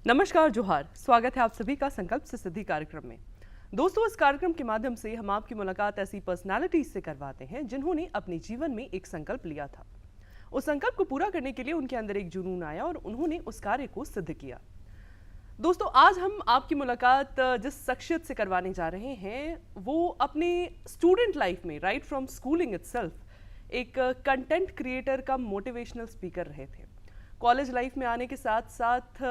नमस्कार, जोहार। स्वागत है आप सभी का संकल्प से सिद्धि कार्यक्रम में। दोस्तों, इस कार्यक्रम के माध्यम से हम आपकी मुलाकात ऐसी पर्सनालिटीज से करवाते हैं जिन्होंने अपने जीवन में एक संकल्प लिया था। उस संकल्प को पूरा करने के लिए उनके अंदर एक जुनून आया और उन्होंने उस कार्य को सिद्ध किया। दोस्तों, आज हम आपकी मुलाकात जिस शख्सियत से करवाने जा रहे हैं वो अपने स्टूडेंट लाइफ में राइट फ्रॉम स्कूलिंग इटसेल्फ एक कंटेंट क्रिएटर का मोटिवेशनल स्पीकर रहे थे। कॉलेज लाइफ में आने के साथ साथ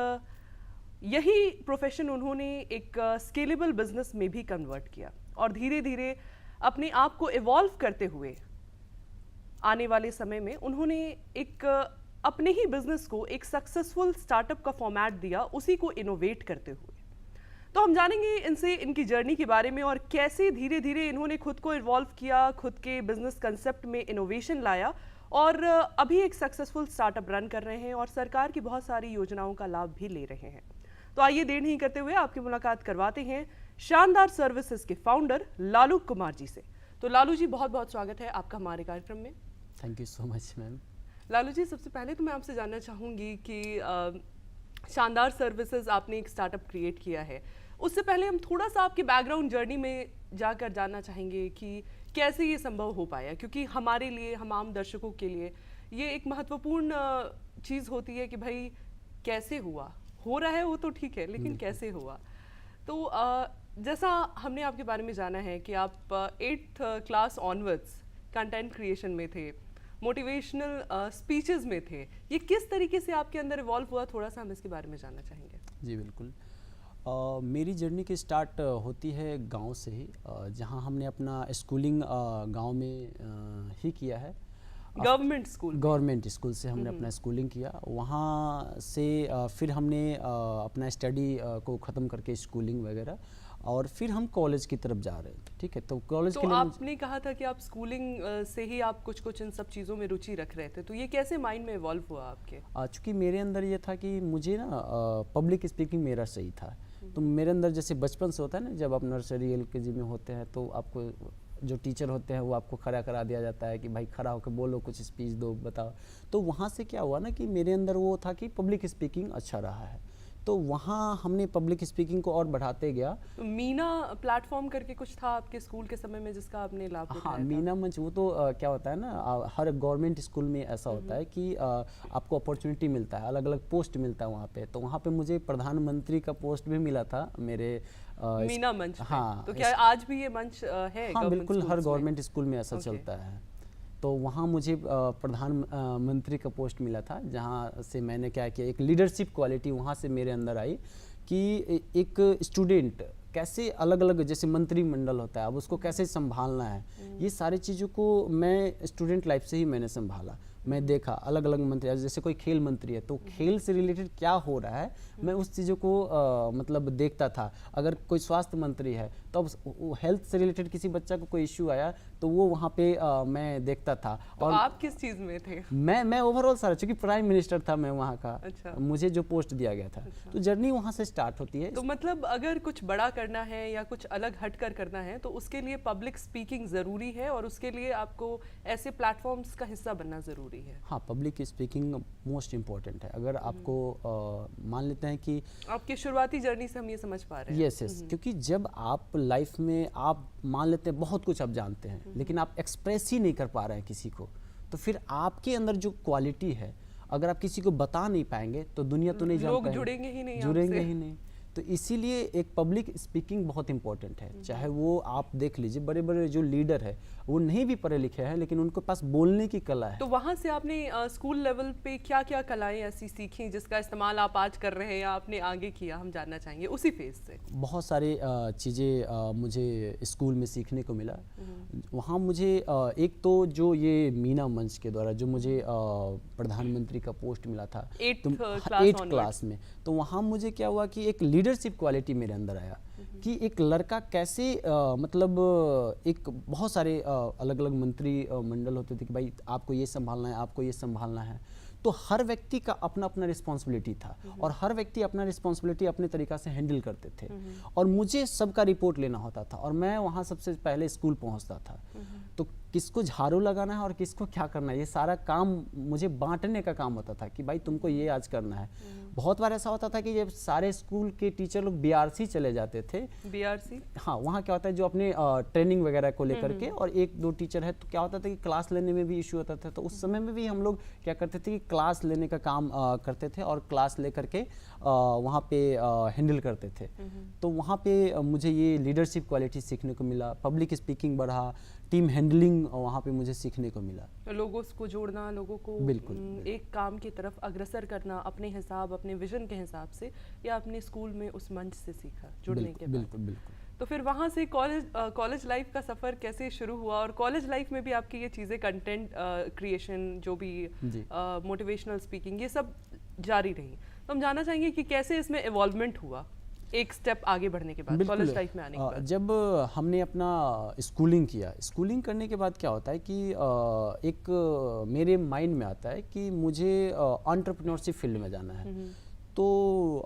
यही प्रोफेशन उन्होंने एक स्केलेबल बिजनेस में भी कन्वर्ट किया और धीरे धीरे अपने आप को इवॉल्व करते हुए आने वाले समय में उन्होंने एक अपने ही बिजनेस को एक सक्सेसफुल स्टार्टअप का फॉर्मेट दिया, उसी को इनोवेट करते हुए। तो हम जानेंगे इनसे इनकी जर्नी के बारे में और कैसे धीरे धीरे इन्होंने खुद को इवॉल्व किया, खुद के बिजनेस कंसेप्ट में इनोवेशन लाया और अभी एक सक्सेसफुल स्टार्टअप रन कर रहे हैं और सरकार की बहुत सारी योजनाओं का लाभ भी ले रहे हैं। तो आइए देर नहीं करते हुए आपकी मुलाकात करवाते हैं शानदार सर्विसेज के फाउंडर लालू कुमार जी से। तो लालू जी, बहुत बहुत स्वागत है आपका हमारे कार्यक्रम में। Thank you so much ma'am. Lalu ji, सबसे पहले तो मैं आपसे जानना चाहूँगी कि शानदार सर्विसेज आपने एक स्टार्टअप क्रिएट किया है। उससे पहले हम थोड़ा सा आपके बैकग्राउंड जर्नी में जाकर जानना चाहेंगे कि कैसे ये संभव हो पाया, क्योंकि हमारे लिए, हम आम दर्शकों के लिए ये एक महत्वपूर्ण चीज़ होती है कि भाई कैसे हुआ, हो रहा है वो तो ठीक है, लेकिन कैसे हुआ। तो जैसा हमने आपके बारे में जाना है कि आप 8th class onwards content creation में थे, मोटिवेशनल स्पीचेस में थे। ये किस तरीके से आपके अंदर इवॉल्व हुआ, थोड़ा सा हम इसके बारे में जानना चाहेंगे। जी बिल्कुल। मेरी जर्नी की स्टार्ट होती है गांव से ही, जहां हमने अपना स्कूलिंग गांव में ही किया है। गवर्नमेंट स्कूल से हमने अपना स्कूलिंग किया। वहाँ से फिर हमने अपना स्टडी को ख़त्म करके स्कूलिंग वगैरह, और फिर हम कॉलेज की तरफ जा रहे थे। ठीक है, तो कॉलेज के लिए आपने कहा था कि आप स्कूलिंग से ही आप कुछ इन सब चीज़ों में रुचि रख रहे थे, तो ये कैसे माइंड में इवॉल्व हुआ आपके? चूँकि मेरे अंदर ये था कि मुझे ना पब्लिक स्पीकिंग मेरा सही था। तो मेरे अंदर जैसे बचपन से होता है ना, जब आप नर्सरी LKG में होते हैं तो आपको जो टीचर होते हैं वो आपको खड़ा करा दिया जाता है कि भाई खड़ा होकर बोलो, कुछ स्पीच दो, बताओ। तो वहाँ से क्या हुआ ना कि मेरे अंदर वो था कि पब्लिक स्पीकिंग अच्छा रहा है, तो वहाँ हमने पब्लिक स्पीकिंग को और बढ़ाते गया। तो मीना प्लेटफॉर्म करके कुछ था आपके स्कूल के समय में जिसका आपने लाभ उठाया? हाँ, मीना मंच। वो तो क्या होता है ना, हर गवर्नमेंट स्कूल में ऐसा होता है कि आपको अपॉर्चुनिटी मिलता है, अलग अलग पोस्ट मिलता है वहाँ पे। तो वहाँ पे मुझे प्रधानमंत्री का पोस्ट भी मिला था मेरे मीना मंच। हाँ, तो क्या आज भी ये मंच है? हाँ बिल्कुल, हर गवर्नमेंट स्कूल में ऐसा चलता है। तो वहाँ मुझे प्रधानमंत्री का पोस्ट मिला था, जहाँ से मैंने क्या किया, एक लीडरशिप क्वालिटी वहाँ से मेरे अंदर आई कि एक स्टूडेंट कैसे अलग अलग, जैसे मंत्रिमंडल होता है, अब उसको कैसे संभालना है, ये सारी चीज़ों को मैं स्टूडेंट लाइफ से ही मैंने संभाला। मैं देखा अलग अलग मंत्री, जैसे कोई खेल मंत्री है तो खेल से रिलेटेड क्या हो रहा है, मैं उस चीज़ों को मतलब देखता था। अगर कोई स्वास्थ्य मंत्री है तो अब हेल्थ से रिलेटेड किसी बच्चा को कोई इश्यू आया तो वो वहाँ पे मैं देखता था। तो और आप किस चीज़ में थे? मैं ओवरऑल सारा, चूँकि प्राइम मिनिस्टर था मैं वहाँ का। अच्छा। मुझे जो पोस्ट दिया गया था। अच्छा। तो जर्नी वहाँ से स्टार्ट होती है। तो मतलब अगर कुछ बड़ा करना है या कुछ अलग हटकर करना है तो उसके लिए पब्लिक स्पीकिंग ज़रूरी है और उसके लिए आपको ऐसे प्लेटफॉर्म्स का हिस्सा बनना ज़रूरी है। हाँ, पब्लिक स्पीकिंग मोस्ट इम्पॉर्टेंट है। अगर आपको मान लेते हैं कि आपकी शुरुआती जर्नी से हम ये समझ पा रहे हैं। यस, क्योंकि जब आप लाइफ में आप मान लेते हैं बहुत कुछ आप जानते हैं, लेकिन आप एक्सप्रेस ही नहीं कर पा रहे हैं किसी को, तो फिर आपके अंदर जो क्वालिटी है, अगर आप किसी को बता नहीं पाएंगे तो दुनिया तो नहीं जान पाएंगे, लोग जुड़ेंगे ही नहीं। तो इसीलिए एक पब्लिक स्पीकिंग बहुत इंपॉर्टेंट है। चाहे वो आप देख लीजिए, बड़े बड़े जो लीडर है वो नहीं भी पढ़े लिखे हैं, लेकिन उनके पास बोलने की कला है। तो वहाँ से आपने स्कूल लेवल पे क्या क्या कलाएं ऐसी सीखी जिसका इस्तेमाल आप आज कर रहे हैं या आपने आगे किया, हम जानना चाहेंगे उसी फेज से। बहुत सारी चीज़ें मुझे स्कूल में सीखने को मिला। वहाँ मुझे एक तो जो ये मीना मंच के द्वारा जो मुझे प्रधानमंत्री का पोस्ट मिला था 8th क्लास में, तो वहाँ मुझे क्या हुआ कि एक लीडरशिप क्वालिटी मेरे अंदर आया कि एक लड़का कैसे मतलब एक बहुत सारे अलग अलग मंत्री मंडल होते थे कि भाई आपको ये संभालना है, आपको ये संभालना है। तो हर व्यक्ति का अपना अपना रिस्पॉन्सिबिलिटी था और हर व्यक्ति अपना रिस्पॉन्सिबिलिटी अपने तरीका से हैंडल करते थे और मुझे सबका रिपोर्ट लेना होता था और मैं वहाँ सबसे पहले स्कूल पहुँचता था। तो किसको झाड़ू लगाना है और किसको क्या करना है, ये सारा काम मुझे बांटने का काम होता था कि भाई तुमको ये आज करना है। बहुत बार ऐसा होता था कि जब सारे स्कूल के टीचर लोग बीआरसी चले जाते थे। बीआरसी? हाँ, वहाँ क्या होता है जो अपने ट्रेनिंग वगैरह को लेकर के, और एक दो टीचर है तो क्या होता था कि क्लास लेने में भी इशू होता था। तो उस समय में भी हम लोग क्या करते थे कि क्लास लेने का काम करते थे और क्लास लेकर के वहाँ पे हैंडल करते थे। तो वहाँ पे मुझे ये लीडरशिप क्वालिटी सीखने को मिला, पब्लिक स्पीकिंग बढ़ा, टीम हैंडलिंग वहाँ पे मुझे सीखने को मिला। लोगों को जोड़ना, लोगों को बिल्कुल एक काम की तरफ अग्रसर करना अपने हिसाब, अपने विजन के हिसाब से, या अपने स्कूल में उस मंच से सीखा जुड़ने के बाद। बिल्कुल बिल्कुल। तो फिर वहाँ से कॉलेज लाइफ का सफ़र कैसे शुरू हुआ, और कॉलेज लाइफ में भी आपकी ये चीज़ें कंटेंट क्रिएशन, जो भी मोटिवेशनल स्पीकिंग, ये सब जारी रही। तो हम जानना चाहेंगे कि कैसे इसमें इवॉल्वमेंट हुआ एक स्टेप आगे बढ़ने के बाद, कॉलेज लाइफ में आने के बाद। जब हमने अपना स्कूलिंग किया, स्कूलिंग करने के बाद क्या होता है कि एक मेरे माइंड में आता है कि मुझे एंटरप्रेन्योरशिप फील्ड में जाना है। तो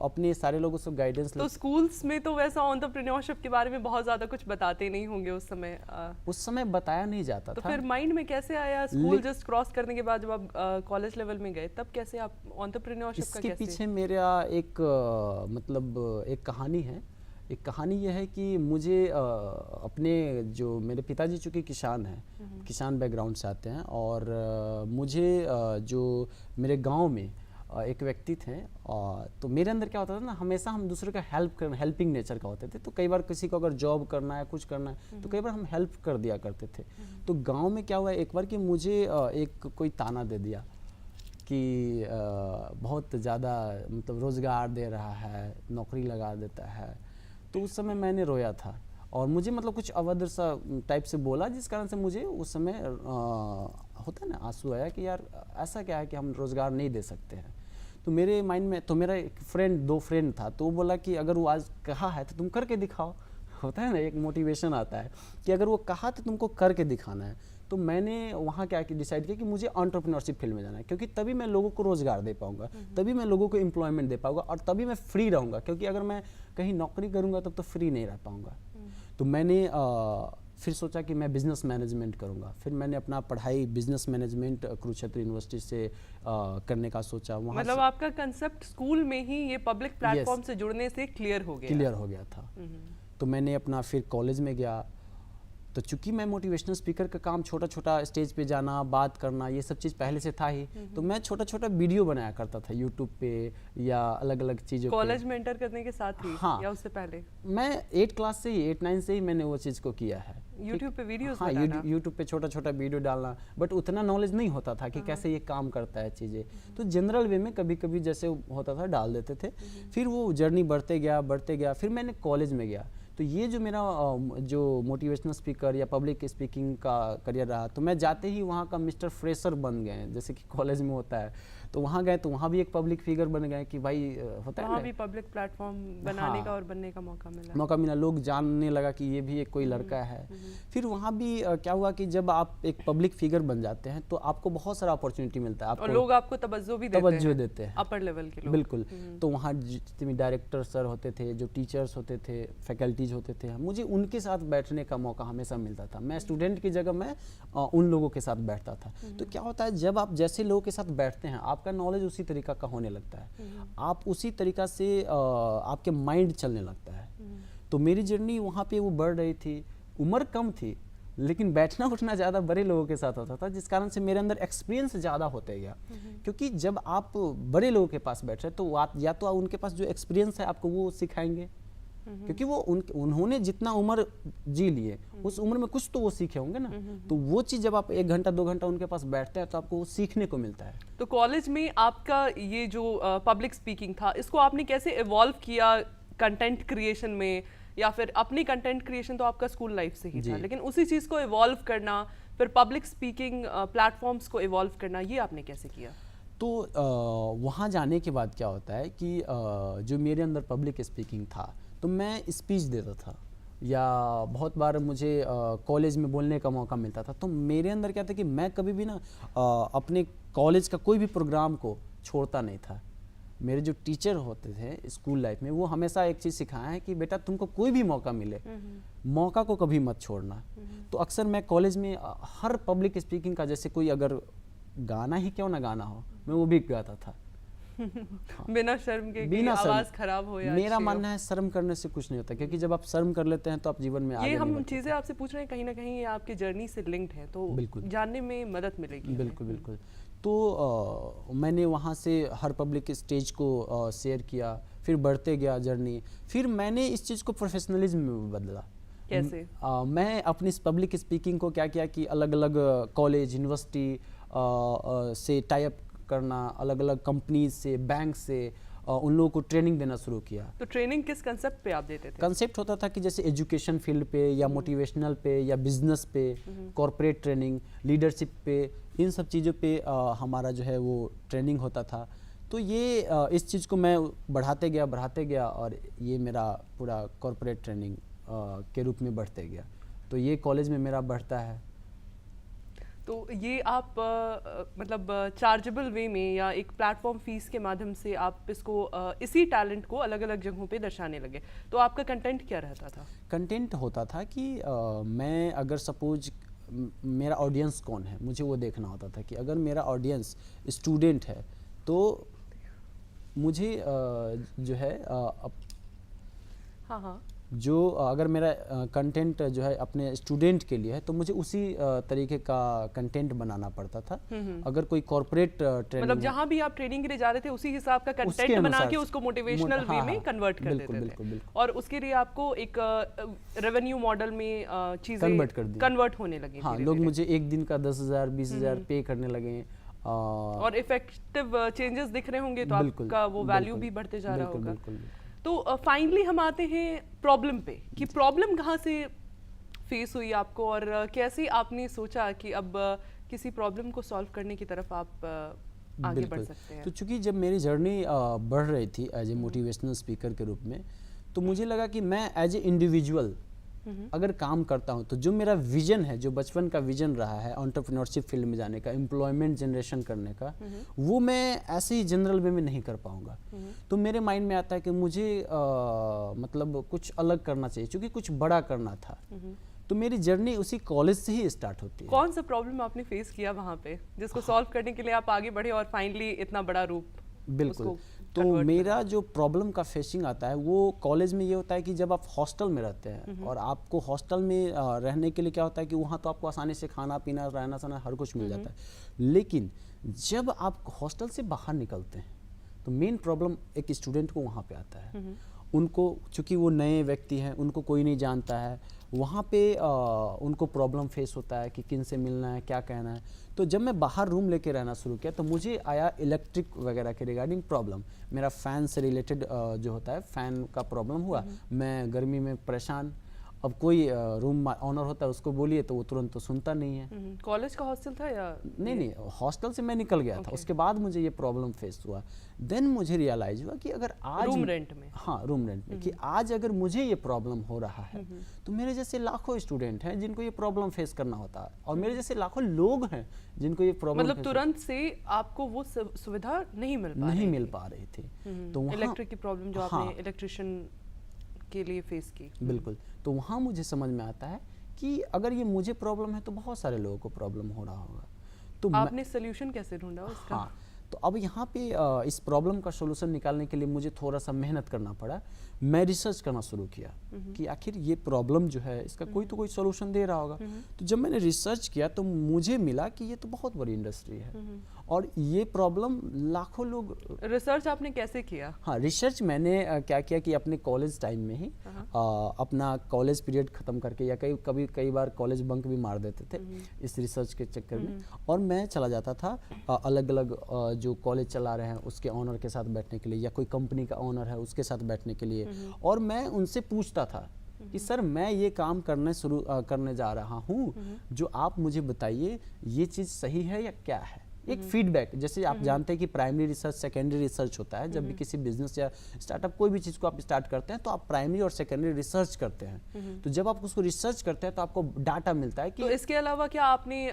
अपने सारे लोगों से गाइडेंस। तो स्कूल्स में तो वैसा एंटरप्रेन्योरशिप के बारे में बहुत ज़्यादा कुछ बताते नहीं होंगे उस समय। उस समय बताया नहीं जाता था। तो फिर माइंड में कैसे आया स्कूल जस्ट क्रॉस करने के बाद, जब आप कॉलेज लेवल में गए, तब कैसे आप एंटरप्रेन्योरशिप का कैसे? इसके पीछे मेरा एक मतलब एक कहानी है। एक कहानी यह है कि मुझे अपने जो मेरे पिताजी चूँकि किसान हैं, किसान बैकग्राउंड से आते हैं, और मुझे जो मेरे गाँव में एक व्यक्ति थे, तो मेरे अंदर क्या होता था ना, हमेशा हम दूसरे का हेल्पिंग नेचर का होते थे। तो कई बार किसी को अगर जॉब करना है, कुछ करना है, तो कई बार हम हेल्प कर दिया करते थे। तो गांव में क्या हुआ एक बार कि मुझे एक कोई ताना दे दिया कि बहुत ज़्यादा मतलब रोज़गार दे रहा है, नौकरी लगा देता है। तो उस समय मैंने रोया था, और मुझे मतलब कुछ अभद्र सा टाइप से बोला, जिस कारण से मुझे उस समय होता है ना, आंसू आया कि यार ऐसा क्या है कि हम रोज़गार नहीं दे सकते हैं। तो मेरे माइंड में, तो मेरा एक फ्रेंड, दो फ्रेंड था, तो वो बोला कि अगर वो आज कहा है तो तुम करके दिखाओ। होता है ना, एक मोटिवेशन आता है कि अगर वो कहा तो तुमको करके दिखाना है। तो मैंने वहाँ क्या डिसाइड किया कि मुझे एंटरप्रेन्योरशिप फील्ड में जाना है, क्योंकि तभी मैं लोगों को रोज़गार दे पाऊँगा, तभी मैं लोगों को एम्प्लॉयमेंट दे पाऊँगा, और तभी मैं फ्री रहूँगा। क्योंकि अगर मैं कहीं नौकरी करूँगा तब तो फ्री नहीं रह पाऊँगा। तो मैंने फिर सोचा कि मैं बिज़नेस मैनेजमेंट करूँगा। फिर मैंने अपना पढ़ाई बिज़नेस मैनेजमेंट कुरुक्षेत्र यूनिवर्सिटी से करने का सोचा। वहाँ मतलब आपका कंसेप्ट स्कूल में ही ये पब्लिक प्लेटफॉर्म से जुड़ने से क्लियर हो गया था। तो मैंने अपना फिर कॉलेज में गया। तो चूंकि मैं मोटिवेशनल स्पीकर का काम, छोटा छोटा स्टेज पे जाना, बात करना, ये सब चीज़ पहले से था ही। तो मैं छोटा छोटा वीडियो बनाया करता था यूट्यूब पे या अलग अलग चीज़ों पे। कॉलेज में एंटर करने के साथ ही? हाँ, या उससे पहले? मैं 8 क्लास से ही, 8-9 से ही मैंने वो चीज़ को किया है। यूट्यूब पे वीडियोस? हाँ, यूट्यूब पे छोटा छोटा वीडियो डालना, बट उतना नॉलेज नहीं होता था कि कैसे ये काम करता है चीज़ें। तो जनरल वे में कभी कभी जैसे होता था डाल देते थे। फिर वो जर्नी बढ़ते गया। फिर मैंने कॉलेज में गया। तो ये जो मेरा जो मोटिवेशनल स्पीकर या पब्लिक स्पीकिंग का करियर रहा, तो मैं जाते ही वहाँ का मिस्टर फ्रेशर बन गए, जैसे कि कॉलेज में होता है। तो वहाँ गए तो वहाँ भी एक पब्लिक फिगर बन गए कि भाई होता है, वहाँ भी पब्लिक प्लेटफॉर्म बनाने का और बनने का मौका मिला। लोग जानने लगा कि ये भी एक कोई लड़का है। फिर वहाँ भी क्या हुआ कि जब आप एक पब्लिक फिगर बन जाते हैं तो आपको बहुत सारा अपॉर्चुनिटी मिलता है, और लोग आपको तवज्जो भी देते हैं, अपर लेवल के लोग। बिल्कुल। तो वहाँ जितने डायरेक्टर सर होते थे, जो टीचर्स होते थे, फैकल्टीज होते थे, मुझे उनके साथ बैठने का मौका हमेशा मिलता था। मैं स्टूडेंट की जगह मैं उन लोगों के साथ बैठता था। तो क्या होता है, जब आप जैसे लोगों के साथ बैठते हैं, आपका नॉलेज उसी तरीका का होने लगता है, आप उसी तरीका से आपके माइंड चलने लगता है। तो मेरी जर्नी वहाँ पे वो बढ़ रही थी। उम्र कम थी, लेकिन बैठना उठना ज़्यादा बड़े लोगों के साथ होता था, जिस कारण से मेरे अंदर एक्सपीरियंस ज़्यादा होते गया। क्योंकि जब आप बड़े लोगों के पास बैठ रहे तो आप या तो उनके पास जो एक्सपीरियंस है आपको वो सिखाएंगे, क्योंकि वो उन्होंने जितना उम्र जी लिए, उस उम्र में कुछ तो वो सीखे होंगे ना। तो वो चीज़ जब आप 1 घंटा 2 घंटा उनके पास बैठते हैं तो आपको वो सीखने को मिलता है। तो कॉलेज में आपका ये जो पब्लिक स्पीकिंग था, इसको आपने कैसे इवॉल्व किया कंटेंट क्रिएशन में, या फिर अपनी कंटेंट क्रिएशन तो आपका स्कूल लाइफ से ही था, लेकिन उसी चीज़ को इवॉल्व करना, फिर पब्लिक स्पीकिंग प्लेटफॉर्म्स को इवॉल्व करना, ये आपने कैसे किया? तो वहाँ जाने के बाद क्या होता है कि जो मेरे अंदर पब्लिक स्पीकिंग था, तो मैं स्पीच देता था, या बहुत बार मुझे कॉलेज में बोलने का मौका मिलता था। तो मेरे अंदर क्या था कि मैं कभी भी ना अपने कॉलेज का कोई भी प्रोग्राम को छोड़ता नहीं था। मेरे जो टीचर होते थे स्कूल लाइफ में, वो हमेशा एक चीज़ सिखाया है कि बेटा तुमको कोई भी मौका मिले, मौका को कभी मत छोड़ना। तो अक्सर मैं कॉलेज में हर पब्लिक स्पीकिंग का, जैसे कोई अगर गाना ही क्यों ना गाना हो, मैं वो भी गाता था। बिना शर्म के कि बिना शर्म। आवाज खराब हो या मेरा अच्छी हो। मानना है शर्म करने से कुछ नहीं होता, क्योंकि जब आप शर्म कर लेते हैं तो आप जीवन में आगे ये नहीं हम बढ़ते। चीजें आपसे पूछ रहे हैं कहीं ना कहीं ये आपके जर्नी से लिंक्ड है, तो बिल्कुल। जानने में मदद मिलेगी हमें। बिल्कुल बिल्कुल। तो मैंने वहाँ से हर पब्लिक स्टेज को शेयर किया, फिर बढ़ते गया जर्नी, फिर मैंने इस चीज़ को प्रोफेशनलिज्म में बदला। कैसे? मैं अपनी पब्लिक स्पीकिंग को क्या किया कि अलग अलग कॉलेज, यूनिवर्सिटी से टाई अप करना, अलग अलग कंपनीज से, बैंक से उन लोगों को ट्रेनिंग देना शुरू किया। तो ट्रेनिंग किस कंसेप्ट पे आप देते थे? कंसेप्ट होता था कि जैसे एजुकेशन फील्ड पे या मोटिवेशनल पे या बिजनेस पे, कॉरपोरेट ट्रेनिंग, लीडरशिप पे, इन सब चीज़ों पे हमारा जो है वो ट्रेनिंग होता था। तो ये इस चीज़ को मैं बढ़ाते गया और ये मेरा पूरा कॉरपोरेट ट्रेनिंग के रूप में बढ़ते गया। तो ये कॉलेज में मेरा बढ़ता है। तो ये आप मतलब चार्जेबल वे में या एक प्लेटफॉर्म फीस के माध्यम से आप इसको इसी टैलेंट को अलग अलग जगहों पे दर्शाने लगे। तो आपका कंटेंट क्या रहता था? कंटेंट होता था कि मैं अगर सपोज मेरा ऑडियंस कौन है, मुझे वो देखना होता था कि अगर मेरा ऑडियंस स्टूडेंट है तो मुझे जो है हाँ, जो अगर मेरा कंटेंट जो है अपने स्टूडेंट के लिए है तो मुझे उसी तरीके का कंटेंट बनाना पड़ता था। अगर कोई कॉर्पोरेट ट्रेनिंग, मतलब जहाँ भी आप ट्रेनिंग के लिए जा रहे थे उसी हिसाब का कंटेंट बना के उसको मोटिवेशनल वे में कन्वर्ट कर देते थे, और उसके लिए आपको एक रेवेन्यू मॉडल में चीजें कन्वर्ट होने लगी। हाँ, लोग मुझे एक दिन का 10,000 20,000 पे करने लगे और इफेक्टिव चेंजेस दिख रहे होंगे तो आपका वो वैल्यू भी बढ़ते जा रहा होगा। तो फाइनली हम आते हैं प्रॉब्लम पे कि प्रॉब्लम कहाँ से फेस हुई आपको और कैसे आपने सोचा कि अब किसी प्रॉब्लम को सॉल्व करने की तरफ आप आगे बढ़ सकते हैं। तो चूंकि जब मेरी जर्नी बढ़ रही थी एज ए मोटिवेशनल स्पीकर के रूप में, तो मुझे लगा कि मैं एज ए इंडिविजुअल अगर काम करता हूं तो जो मेरा विजन है, जो बचपन का विजन रहा है एंटरप्रेन्योरशिप फील्ड में जाने का, एम्प्लॉयमेंट जनरेशन करने का, वो मैं ऐसे ही जनरल वे में नहीं कर पाऊंगा। तो मेरे माइंड में आता है कि मुझे मतलब कुछ अलग करना चाहिए, क्योंकि कुछ बड़ा करना था। तो मेरी जर्नी उसी कॉलेज से ही स्टार्ट होती है। कौन सा प्रॉब्लम आपने फेस किया वहाँ पे जिसको सॉल्व करने के लिए आप आगे बढ़े और फाइनली इतना बड़ा रूप? बिल्कुल। तो मेरा जो प्रॉब्लम का फेसिंग आता है वो कॉलेज में ये होता है कि जब आप हॉस्टल में रहते हैं और आपको हॉस्टल में रहने के लिए क्या होता है कि वहाँ तो आपको आसानी से खाना पीना, रहना सहना हर कुछ मिल जाता है। लेकिन जब आप हॉस्टल से बाहर निकलते हैं तो मेन प्रॉब्लम एक स्टूडेंट को वहाँ पे आता है। उनको, चूँकि वो नए व्यक्ति हैं, उनको कोई नहीं जानता है, वहाँ पे उनको प्रॉब्लम फेस होता है कि किन से मिलना है, क्या कहना है। तो जब मैं बाहर रूम लेके रहना शुरू किया तो मुझे आया इलेक्ट्रिक वगैरह के रिगार्डिंग प्रॉब्लम। मेरा फ़ैन से रिलेटेड जो होता है, फ़ैन का प्रॉब्लम हुआ। मैं गर्मी में परेशान। अब कोई रूम ऑनर होता है, उसको बोलिए तो वो तुरंत तो सुनता नहीं है। कॉलेज का हॉस्टल था या? नहीं, हॉस्टल से मैं निकल गया था। उसके बाद मुझे ये प्रॉब्लम फेस हुआ। देन मुझे रियलाइज हुआ कि अगर आज रूम रेंट में, हाँ रूम रेंट में, कि आज अगर मुझे ये प्रॉब्लम हो रहा है तो मेरे जैसे लाखों स्टूडेंट हैं जिनको ये प्रॉब्लम फेस करना होता है, और मेरे जैसे लाखों लोग हैं जिनको ये प्रॉब्लम, मतलब तुरंत से आपको वो सुविधा नहीं मिल पा रही थी। तो इलेक्ट्रिक की प्रॉब्लम जो आपने इलेक्ट्रिशियन के लिए फेस की। बिल्कुल। तो वहाँ मुझे समझ में आता है कि अगर ये मुझे प्रॉब्लम है तो बहुत सारे लोगों को प्रॉब्लम हो रहा होगा। तो आपने सोल्यूशन कैसे ढूंढा उसका? हाँ, तो अब यहाँ पे इस प्रॉब्लम का सोल्यूशन निकालने के लिए मुझे थोड़ा सा मेहनत करना पड़ा। मैं रिसर्च करना शुरू किया कि आखिर ये प्रॉब्लम जो है इसका कोई तो कोई सोल्यूशन दे रहा होगा। तो जब मैंने रिसर्च किया तो मुझे मिला कि ये तो बहुत बड़ी इंडस्ट्री है और ये प्रॉब्लम लाखों लोग। रिसर्च आपने कैसे किया? हाँ, रिसर्च मैंने क्या किया कि अपने कॉलेज टाइम में ही अपना कॉलेज पीरियड ख़त्म करके, या कई बार कॉलेज बंक भी मार देते थे इस रिसर्च के चक्कर में, और मैं चला जाता था अलग अलग जो कॉलेज चला रहे हैं उसके ऑनर के साथ बैठने के लिए, या कोई कंपनी का ऑनर है उसके साथ बैठने के लिए, और मैं उनसे पूछता था कि सर मैं ये काम करने जा रहा हूँ, जो आप मुझे बताइए ये चीज़ सही है या क्या है। एक फीडबैक, जैसे आप जानते हैं कि प्राइमरी रिसर्च, सेकेंडरी रिसर्च होता है। जब भी किसी बिजनेस या स्टार्टअप कोई भी चीज़ को आप स्टार्ट करते हैं तो आप प्राइमरी और सेकेंडरी रिसर्च करते हैं। तो जब आप उसको रिसर्च करते हैं तो आपको डाटा मिलता है कि। तो इसके अलावा क्या आपने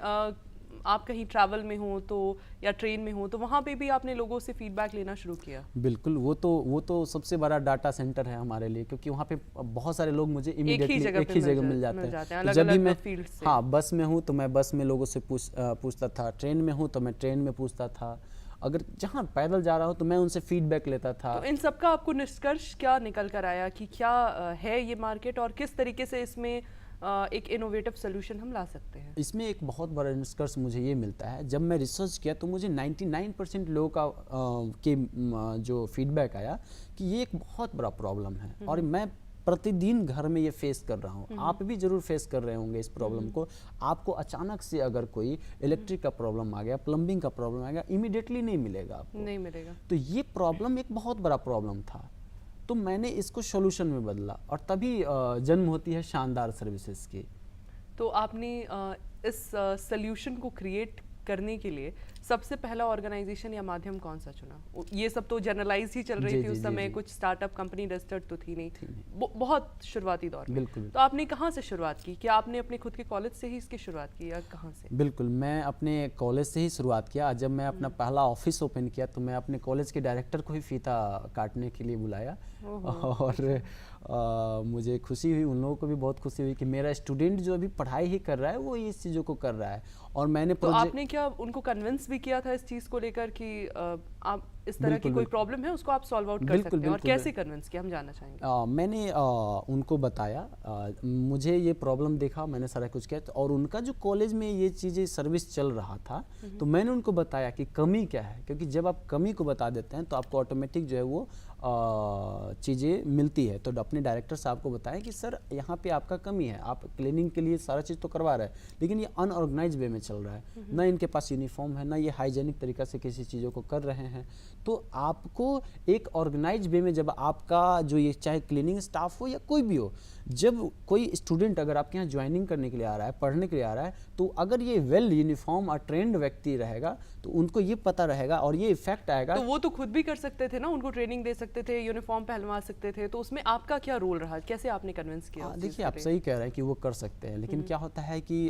आप कहीं ट्रैवल में हो तो या ट्रेन में हो तो वहाँ पे भी आपने लोगों से फीडबैक लेना शुरू किया? बिल्कुल, वो तो सबसे बड़ा डाटा सेंटर है हमारे लिए, क्योंकि वहाँ पे बहुत सारे लोग मुझे इमीडिएटली एक ही जगह मिल जाते हैं। तो जब भी मैं बस में हूँ तो मैं बस में लोगों से पूछता था, ट्रेन में हूँ तो मैं ट्रेन में पूछता था, अगर जहाँ पैदल जा रहा हूँ तो मैं उनसे फीडबैक लेता था। तो इन सब का आपको निष्कर्ष क्या निकल कर आया कि क्या है ये मार्केट और किस तरीके से इसमें एक इनोवेटिव सोल्यूशन हम ला सकते हैं? इसमें एक बहुत बड़ा निष्कर्ष मुझे ये मिलता है, जब मैं रिसर्च किया तो मुझे 99% लोगों का जो फीडबैक आया कि ये एक बहुत बड़ा प्रॉब्लम है और मैं प्रतिदिन घर में ये फेस कर रहा हूँ। आप भी जरूर फेस कर रहे होंगे इस प्रॉब्लम को। आपको अचानक से अगर कोई इलेक्ट्रिक का प्रॉब्लम आ गया, प्लम्बिंग का प्रॉब्लम आ गया, इमीडिएटली नहीं मिलेगा आपको, नहीं मिलेगा। तो ये प्रॉब्लम एक बहुत बड़ा प्रॉब्लम था। तो मैंने इसको सॉल्यूशन में बदला और तभी जन्म होती है शानदार सर्विसेज की। तो आपने इस सॉल्यूशन को क्रिएट करने के लिए सबसे पहला ऑर्गेनाइजेशन या माध्यम कौन सा चुना? ये सब तो जनरलाइज ही चल रही थी उस समय, कुछ स्टार्टअप कंपनी रजिस्टर्ड तो थी नहीं, बहुत शुरुआती दौर में। बिल्कुल। तो आपने कहाँ से शुरुआत की? क्या आपने अपने खुद के कॉलेज से ही इसकी शुरुआत की या कहाँ से? बिल्कुल, मैं अपने कॉलेज से ही शुरुआत किया। जब मैं अपना पहला ऑफिस ओपन किया तो मैं अपने कॉलेज के डायरेक्टर को ही फीता काटने के लिए बुलाया और मुझे खुशी हुई, उन लोगों को भी बहुत खुशी हुई कि मेरा स्टूडेंट जो अभी पढ़ाई ही कर रहा है वो इस चीज़ों को कर रहा है। और मैंने तो आपने क्या उनको कन्विंस भी किया था इस चीज़ को लेकर कि आप इस तरह की कोई प्रॉब्लम है उसको आप सॉल्व आउट कर सकते हैं, और कैसे कन्विंस किया हम जानना चाहेंगे? मैंने उनको बताया, मुझे ये प्रॉब्लम देखा, मैंने सारा कुछ किया और उनका जो कॉलेज में ये चीज़ें सर्विस चल रहा था तो मैंने उनको बताया कि कमी क्या है, क्योंकि जब आप कमी को बता देते हैं तो आपको ऑटोमेटिक जो है वो चीज़ें मिलती है। तो अपने डायरेक्टर साहब को बताया कि सर यहाँ पे आपका कमी है, आप क्लीनिंग के लिए सारा चीज़ तो करवा रहे हैं लेकिन ये अनऑर्गेनाइज वे में चल रहा है, ना इनके पास यूनिफॉर्म है, ना ये हाइजेनिक तरीक़ा से किसी चीज़ों को कर रहे हैं। तो आपको एक ऑर्गेनाइज वे में, जब आपका जो ये चाहे क्लीनिंग स्टाफ हो या कोई भी हो, जब कोई स्टूडेंट अगर आपके यहाँ ज्वाइनिंग करने के लिए आ रहा है, पढ़ने के लिए आ रहा है, तो अगर ये वेल यूनिफॉर्म और ट्रेंड व्यक्ति रहेगा तो उनको ये पता रहेगा और ये इफेक्ट आएगा। तो वो तो खुद भी कर सकते थे ना, उनको ट्रेनिंग दे सकते थे, यूनिफॉर्म पहनवा सकते थे, तो उसमें आपका क्या रोल रहा, कैसे आपने कन्विंस किया? देखिए, आप सही कह रहे हैं कि वो कर सकते हैं, लेकिन क्या होता है कि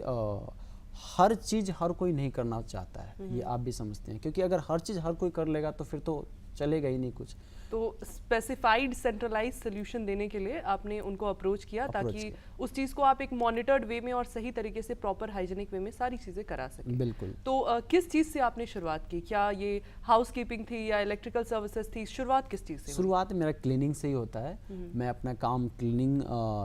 हर चीज़ हर कोई नहीं करना चाहता है, ये आप भी समझते हैं, क्योंकि अगर हर चीज़ हर कोई कर लेगा तो फिर तो चलेगा ही नहीं कुछ। तो स्पेसिफाइड सेंट्रलाइज सोल्यूशन देने के लिए आपने उनको अप्रोच किया ताकि उस चीज़ को आप एक मॉनिटर्ड वे में और सही तरीके से प्रॉपर हाइजीनिक वे में सारी चीज़ें करा सकें। बिल्कुल। तो किस चीज़ से आपने शुरुआत की? क्या ये हाउसकीपिंग थी या इलेक्ट्रिकल सर्विसेज थी? शुरुआत किस चीज़ से? शुरुआत मेरा क्लीनिंग से ही होता है। मैं अपना काम क्लीनिंग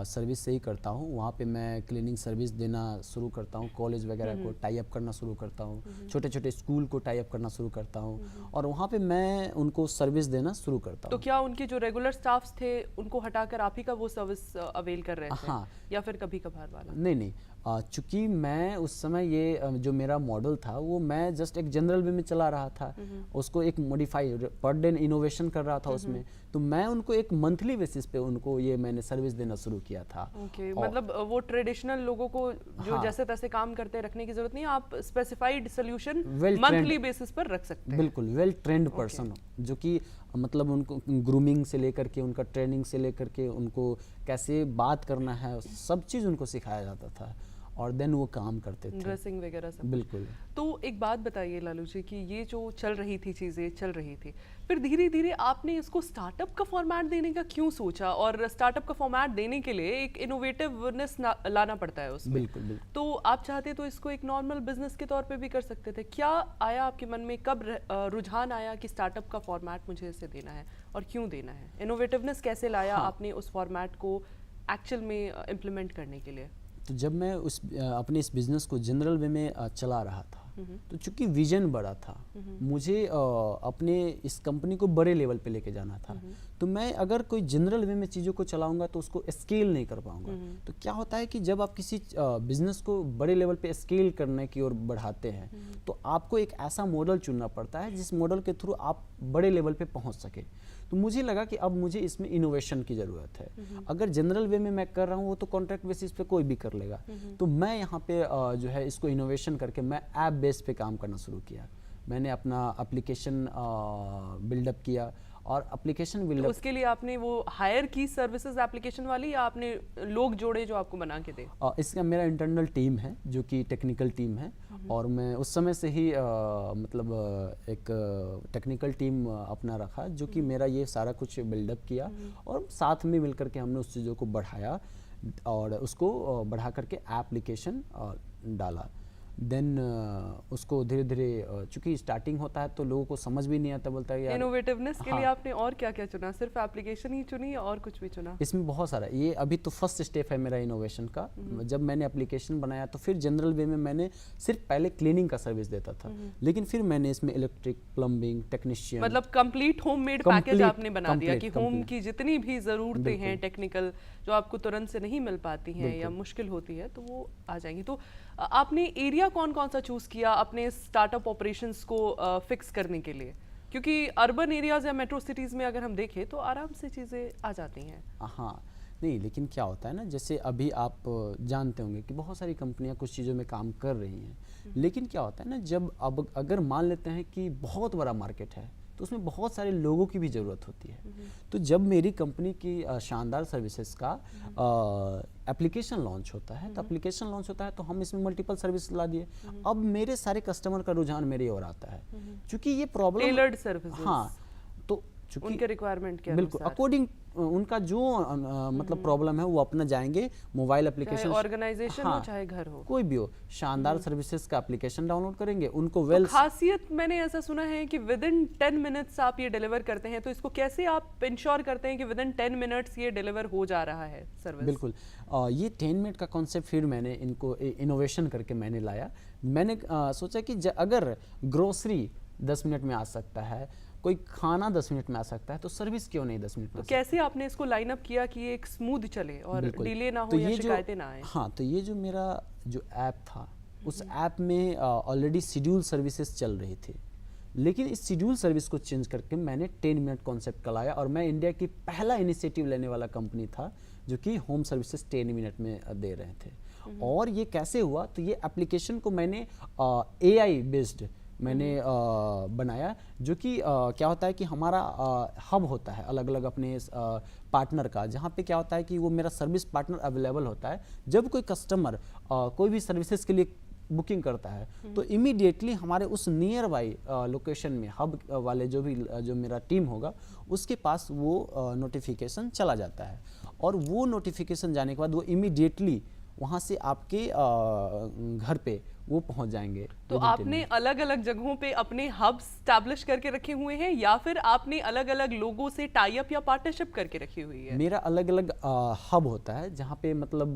सर्विस से ही करता हूँ। वहाँ पे मैं क्लीनिंग सर्विस देना शुरू करता हूँ, कॉलेज वगैरह को टाई अप करना शुरू करता हूँ, छोटे छोटे स्कूल को टाई अप करना शुरू करता हूँ और वहाँ पे मैं उनको सर्विस देना शुरू करता हूँ। तो क्या उनके जो रेगुलर स्टाफ्स थे उनको हटाकर आप ही का वो सर्विस अवेल कर रहे थे? हाँ। या फिर कभी कभार वाला? नहीं, चूंकि मैं उस समय ये जो मेरा मॉडल था वो मैं जस्ट एक जनरल वे में चला रहा था, उसको एक मॉडिफाई पर डे इनोवेशन कर रहा था उसमें, तो मैं उनको एक मंथली बेसिस पे उनको ये मैंने सर्विस देना शुरू किया था। ओके, मतलब वो ट्रेडिशनल लोगों को जो जैसे तैसे काम करते रखने की जरूरत नहीं, आप स्पेसिफाइड सोल्यूशन मंथली बेसिस पर रख सकते हैं। बिल्कुल, वेल ट्रेंड पर्सन जो कि मतलब उनको ग्रूमिंग से लेकर के, उनका ट्रेनिंग से लेकर के, उनको कैसे बात करना है, सब चीज़ उनको सिखाया जाता था और देन वो काम करते थे, ड्रेसिंग वगैरह सब। बिल्कुल। तो एक बात बताइए लालू जी कि ये जो चल रही थी, चीज़ें चल रही थी, फिर धीरे धीरे आपने इसको स्टार्टअप का फॉर्मेट देने का क्यों सोचा? और स्टार्टअप का फॉर्मेट देने के लिए एक इनोवेटिवनेस लाना पड़ता है उसमें। बिल्कुल, बिल्कुल। तो आप चाहते तो इसको एक नॉर्मल बिजनेस के तौर पे भी कर सकते थे। क्या आया आपके मन में, कब रुझान आया कि स्टार्टअप का फॉर्मेट मुझे इसे देना है और क्यों देना है? इनोवेटिवनेस कैसे लाया आपने उस फॉर्मेट को एक्चुअल में इम्प्लीमेंट करने के लिए? तो जब मैं अपने इस बिज़नेस को जनरल वे में चला रहा था, तो चूंकि विजन बड़ा था, मुझे अपने इस कंपनी को बड़े लेवल पे लेके जाना था, तो मैं अगर कोई जनरल वे में चीज़ों को चलाऊंगा तो उसको स्केल नहीं कर पाऊंगा। तो क्या होता है कि जब आप किसी बिजनेस को बड़े लेवल पे स्केल करने की ओर बढ़ाते हैं तो आपको एक ऐसा मॉडल चुनना पड़ता है जिस मॉडल के थ्रू आप बड़े लेवल पे पहुंच सके। तो मुझे लगा कि अब मुझे इसमें इनोवेशन की ज़रूरत है। अगर जनरल वे में मैं कर रहा हूँ वो तो कॉन्ट्रैक्ट बेसिस पे कोई भी कर लेगा, तो मैं यहाँ पे जो है इसको इनोवेशन करके मैं ऐप बेस पे काम करना शुरू किया। मैंने अपना एप्लीकेशन बिल्डअप किया और एप्लीकेशन बिल्डअप, तो उसके लिए आपने वो हायर की सर्विसेज एप्लीकेशन वाली, या आपने लोग जोड़े जो आपको बना के दे? इसका मेरा इंटरनल टीम है जो कि टेक्निकल टीम है और मैं उस समय से ही मतलब एक टेक्निकल टीम अपना रखा जो कि मेरा ये सारा कुछ बिल्डअप किया और साथ में मिलकर के हमने उस चीज़ों को बढ़ाया और उसको बढ़ा करके एप्लीकेशन डाला। देन उसको धीरे धीरे चूंकि स्टार्टिंग होता है तो लोगों को समझ भी नहीं आता, बोलता है यार। इनोवेटिवनेस के लिए हाँ। आपने और क्या क्या चुना? सिर्फ एप्लीकेशन ही चुनी या और कुछ भी चुना? इसमें बहुत सारा, ये अभी तो फर्स्ट स्टेप है मेरा इनोवेशन का। जब मैंने एप्लीकेशन बनाया तो फिर जनरल वे में मैंने सिर्फ पहले क्लीनिंग का सर्विस देता था, लेकिन फिर मैंने इसमें इलेक्ट्रिक, प्लम्बिंग, टेक्नीशियन, मतलब कंप्लीट होममेड पैकेज Complete, आपने बना दिया कि होम complete। की जितनी भी ज़रूरतें हैं बिल्कुल। टेक्निकल जो आपको तुरंत से नहीं मिल पाती हैं या मुश्किल होती है तो वो आ जाएंगी। तो आपने एरिया कौन कौन सा चूज़ किया अपने स्टार्टअप ऑपरेशंस को फिक्स करने के लिए? क्योंकि अर्बन एरियाज या मेट्रो सिटीज़ में अगर हम देखें तो आराम से चीज़ें आ जाती हैं। हाँ नहीं, लेकिन क्या होता है ना, जैसे अभी आप जानते होंगे कि बहुत सारी कंपनियां कुछ चीज़ों में काम कर रही हैं, लेकिन क्या होता है ना, जब अब अगर मान लेते हैं कि बहुत बड़ा मार्केट है तो उसमें बहुत सारे लोगों की भी ज़रूरत होती है। तो जब मेरी कंपनी की शानदार सर्विसेज का एप्लीकेशन लॉन्च होता है, तो एप्लीकेशन लॉन्च होता है तो हम इसमें मल्टीपल सर्विस ला दिए। अब मेरे सारे कस्टमर का रुझान मेरी ओर आता है, क्योंकि ये प्रॉब्लम टेलर्ड सर्विसेज। हाँ, तो उनके रिक्वायरमेंट के बिल्कुल अनुसार अकॉर्डिंग उनका जो मतलब प्रॉब्लम है वो अपना जाएंगे मोबाइल चाहे एप्लीकेशन, ऑर्गेनाइजेशन हो चाहे घर हो, कोई भी हो, शानदार सर्विसेज का एप्लीकेशन डाउनलोड करेंगे, उनको तो वेल खासियत मैंने ऐसा सुना है कि विद इन 10 मिनट्स आप ये डिलीवर करते हैं, तो इसको कैसे आप इंश्योर करते हैं कि विद इन 10 मिनट्स ये डिलीवर हो जा रहा है सर्विस? बिल्कुल ये 10 मिनट का कॉन्सेप्ट फिर मैंने इनको इनोवेशन करके मैंने लाया। मैंने सोचा कि अगर ग्रोसरी 10 मिनट में आ सकता है, कोई खाना 10 मिनट में आ सकता है, तो सर्विस क्यों नहीं 10 मिनट में? तो कैसे आपने इसको लाइन अप किया कि ये एक स्मूथ चले और बिल्कुल। डिले ना हो तो या ये जो शिकायतें ना आए? हाँ, तो ये जो मेरा जो ऐप था, उस ऐप में ऑलरेडी शेड्यूल सर्विसेज चल रही थी, लेकिन इस शेड्यूल सर्विस को चेंज करके मैंने 10 मिनट कॉन्सेप्ट का लाया, और मैं इंडिया की पहला इनिशिएटिव लेने वाला कंपनी था जो कि होम सर्विसेज 10 मिनट में दे रहे थे। और ये कैसे हुआ, तो ये एप्लीकेशन को मैंने AI बेस्ड मैंने बनाया, जो कि क्या होता है कि हमारा हब होता है अलग अलग अपने पार्टनर का, जहाँ पे क्या होता है कि वो मेरा सर्विस पार्टनर अवेलेबल होता है। जब कोई कस्टमर कोई भी सर्विसेज के लिए बुकिंग करता है तो इमीडिएटली हमारे उस नियर बाई लोकेशन में हब वाले जो मेरा टीम होगा उसके पास वो नोटिफिकेशन चला जाता है, और वो नोटिफिकेशन जाने के बाद वो इमीडिएटली वहाँ से आपके घर पे वो पहुँच जाएंगे। तो आपने अलग अलग जगहों पे अपने हब स्टैब्लिश करके रखे हुए हैं या फिर आपने अलग अलग लोगों से टाई अप या पार्टनरशिप करके रखी हुई है? मेरा अलग अलग हब होता है जहाँ पे मतलब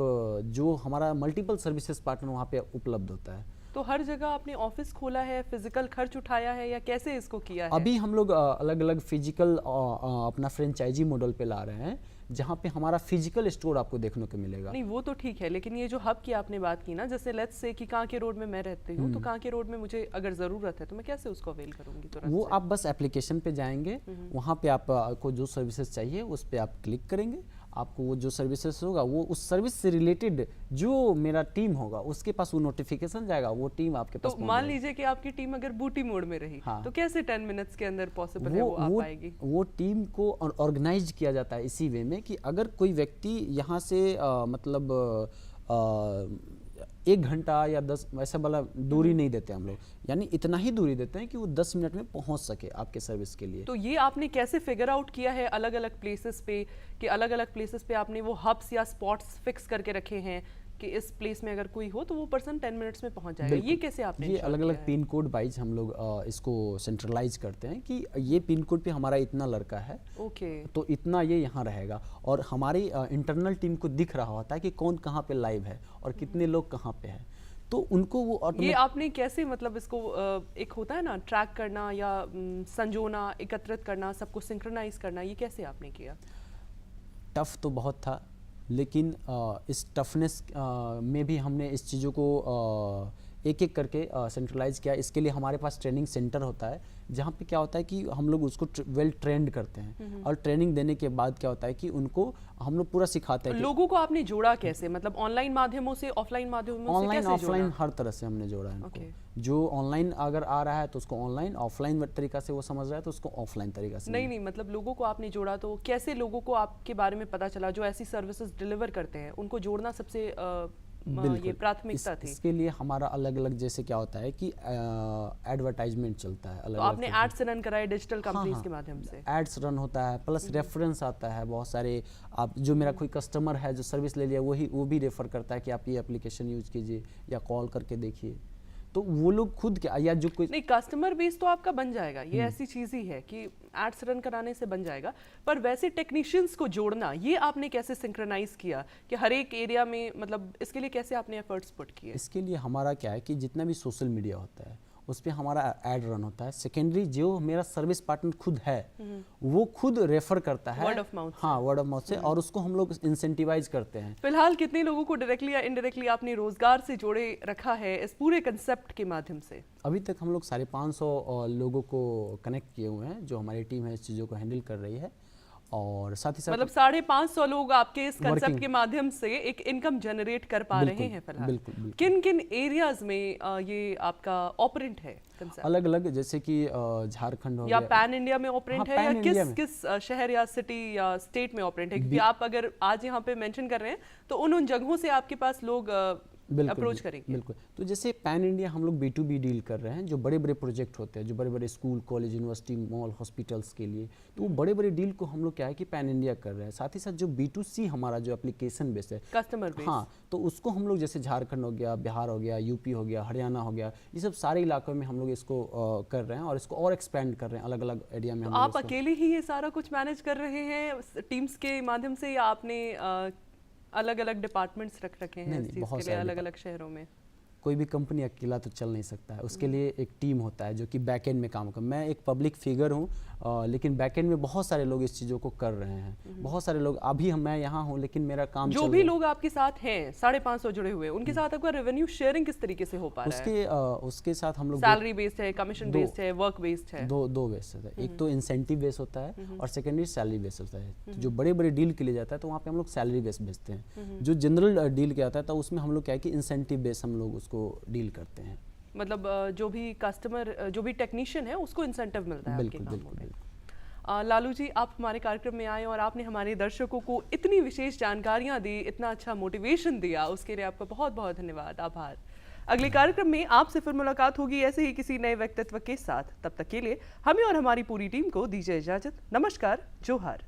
जो हमारा मल्टीपल सर्विसेज पार्टनर वहाँ पे उपलब्ध होता है। तो हर जगह आपने ऑफिस खोला है, फिजिकल खर्च उठाया है या कैसे इसको किया है? अभी हम लोग अलग अलग फिजिकल अपना फ्रेंचाइजी मॉडल पे ला रहे हैं, जहाँ पे हमारा फिजिकल स्टोर आपको देखने को मिलेगा। नहीं वो तो ठीक है, लेकिन ये जो हब की आपने बात की ना, जैसे लेट्स से कि कांके रोड में मैं रहती हूँ, तो कांके रोड में मुझे अगर ज़रूरत है तो मैं कैसे उसको अवेल करूँगी तुरंत वो से? आप बस एप्लीकेशन पे जाएंगे, वहाँ पे आपको जो सर्विसेज चाहिए उस पे आप क्लिक करेंगे, आपको वो जो सर्विसेज होगा वो उस सर्विस से रिलेटेड जो मेरा टीम होगा उसके पास वो नोटिफिकेशन जाएगा, वो टीम आपके पास तो मान लीजिए कि आपकी टीम अगर बूटी मोड में रही, हाँ। तो कैसे 10 मिनट्स के अंदर पॉसिबल है वो आ पाएगी? वो टीम को ऑर्गेनाइज किया जाता है इसी वे में कि अगर कोई व्यक्ति यहाँ से मतलब 1 घंटा या 10 वैसा वाला दूरी नहीं देते हम लोग, यानी इतना ही दूरी देते हैं कि वो 10 मिनट में पहुंच सके आपके सर्विस के लिए। तो ये आपने कैसे फिगर आउट किया है अलग अलग प्लेसेस पे कि अलग अलग प्लेसेस पे आपने वो हब्स या स्पॉट्स फिक्स करके रखे हैं कि इस प्लेस में अगर कोई हो तो वो पर्सन 10 मिनट्स में पहुंच जाएगा? ये कैसे आपने ये ensure अलग किया अलग है? पिन कोड वाइज हम लोग इसको सेंट्रलाइज करते हैं कि ये पिन कोड पे हमारा इतना लड़का है, ओके। तो इतना ये यहाँ रहेगा, और हमारी इंटरनल टीम को दिख रहा होता है कि कौन कहाँ पे लाइव है और कितने लोग कहाँ पे हैं, तो उनको वो ये आपने कैसे मतलब इसको एक होता है ना ट्रैक करना या संजोना, एकत्रित करना, सबको सिंक्रोनाइज करना, ये कैसे आपने किया? टफ तो बहुत था, लेकिन इस टफनेस में भी हमने इस चीज़ों को एक एक करके सेंट्रलाइज किया। इसके लिए हमारे पास ट्रेनिंग सेंटर होता है जहाँ पे क्या होता है कि हम लोग उसको वेल ट्रेंड करते हैं, और ट्रेनिंग देने के बाद क्या होता है कि उनको हम लोग पूरा सिखाते हैं। लोगों को आपने जोड़ा कैसे, मतलब ऑनलाइन माध्यमों से, ऑफलाइन माध्यमों से, ऑनलाइन कैसे ऑफलाइन जोड़ा? हर तरह से हमने जोड़ा है इनको। Okay. जो ऑनलाइन अगर आ रहा है तो उसको ऑनलाइन, ऑफलाइन तरीका से वो समझ रहा है तो उसको ऑफलाइन तरीका से। नहीं मतलब लोगों को आपने जोड़ा, तो कैसे लोगों को आपके बारे में पता चला जो ऐसी सर्विसेज डिलीवर करते हैं, उनको जोड़ना सबसे ये प्राथमिकता थी? इसके लिए हमारा अलग अलग जैसे क्या होता है कि एडवर्टाइजमेंट चलता है अलग तो आपने एड्स रन कराए डिजिटल कंपनीज के माध्यम से? एड्स रन होता है, प्लस रेफरेंस आता है बहुत सारे। आप जो मेरा कोई कस्टमर है जो सर्विस ले लिया वो भी रेफर करता है कि आप ये एप्लीकेशन यूज कीजिए या कॉल करके देखिए। तो वो लोग खुद क्या, या जो कोई नहीं, कस्टमर बेस तो आपका बन जाएगा, ये ऐसी चीज ही है कि एड्स रन कराने से बन जाएगा, पर वैसे टेक्नीशियंस को जोड़ना, ये आपने कैसे सिंक्रोनाइज किया कि हर एक एरिया में, मतलब इसके लिए कैसे आपने एफर्ट्स पुट किए? इसके लिए हमारा क्या है कि जितना भी सोशल मीडिया होता है उस पर हमारा ऐड रन होता है। सेकेंडरी जो मेरा सर्विस पार्टनर खुद है वो खुद रेफर करता है वर्ड ऑफ माउथ, हाँ वर्ड ऑफ माउथ से, और उसको हम लोग इंसेंटिवाइज करते हैं। फिलहाल कितने लोगों को डायरेक्टली या इनडायरेक्टली आपने रोजगार से जोड़े रखा है इस पूरे कंसेप्ट के माध्यम से? अभी तक हम लोग 550 लोगों को कनेक्ट किए हुए हैं, जो हमारी टीम है इस चीज़ों को हैंडल कर रही है, और साथ ही साथ मतलब 550 लोग आपके इस कंसेप्ट के माध्यम से एक इनकम जनरेट कर पा रहे हैं फिलहाल। बिल्कुल। किन किन एरियाज में ये आपका ऑपरेंट है कंसेप्ट? अलग अलग, जैसे कि झारखंड हो या गया, पैन इंडिया में ऑपरेंट है, या पैन इंडिया में। किस शहर या सिटी या स्टेट में ऑपरेंट है? क्योंकि आप अगर आज यहाँ पे मेंशन कर रहे हैं तो उन जगहों से आपके पास लोग अप्रोच करेंगे। बिल्कुल। तो जैसे पैन इंडिया हम लोग B2B डील कर रहे हैं, जो बड़े बड़े प्रोजेक्ट होते हैं, जो बड़े बड़े school, college, university, mall, hospitals के लिए, तो वो बड़े बड़े डील को हम लोग क्या है कि पैन इंडिया कर रहे हैं। साथ ही साथ जो B2C हमारा जो एप्लीकेशन बेस है, कस्टमर बेस, हाँ, तो उसको हम लोग जैसे झारखंड हो गया, बिहार हो गया, यूपी हो गया, हरियाणा हो गया, ये सब सारे इलाकों में हम लोग इसको कर रहे हैं और इसको और एक्सपेंड कर रहे हैं अलग अलग एरिया में। तो आप अकेले ही ये सारा कुछ मैनेज कर रहे हैं टीम्स के माध्यम से, या आपने अलग अलग डिपार्टमेंट्स रख रखे हैं इस चीज के लिए अलग अलग शहरों में? कोई भी कंपनी अकेला तो चल नहीं सकता है, उसके लिए एक टीम होता है जो कि बैकएंड में काम कर। मैं एक पब्लिक फिगर हूँ, लेकिन बैकएंड में बहुत सारे लोग इस चीज़ों को कर रहे हैं, बहुत सारे लोग। अभी मैं यहाँ हूँ लेकिन मेरा काम जो भी लोग आपके साथ हैं 550 जुड़े हुए, उनके साथ आपका रेवेन्यू शेयरिंग किस तरीके से हो पा रहा है? उसके साथ हम लोग सैलरी बेस्ड है, कमीशन बेस्ड है, वर्क बेस्ड है? दो बेस होता है, एक तो इंसेंटिव बेस होता है और सेकेंडरी सैलरी बेस होता है। तो जो बड़े बड़े डील के लिए जाता है तो वहाँ पे हम लोग सैलरी बेस भेजते हैं। जो जनरल डील के आता है तो उसमें हम लोग क्या है कि इंसेंटिव बेस हम लोग उसको डील करते हैं। मतलब जो भी कस्टमर, जो भी टेक्नीशियन है उसको इंसेंटिव मिलता है आपके कामों में। लालू जी, आप हमारे कार्यक्रम में आए और आपने हमारे दर्शकों को इतनी विशेष जानकारियां दी, इतना अच्छा मोटिवेशन दिया, उसके लिए आपका बहुत बहुत धन्यवाद, आभार। अगले कार्यक्रम में आपसे फिर मुलाकात होगी ऐसे ही किसी नए व्यक्तित्व के साथ। तब तक के लिए हमें और हमारी पूरी टीम को दीजिए इजाजत। नमस्कार, जोहार।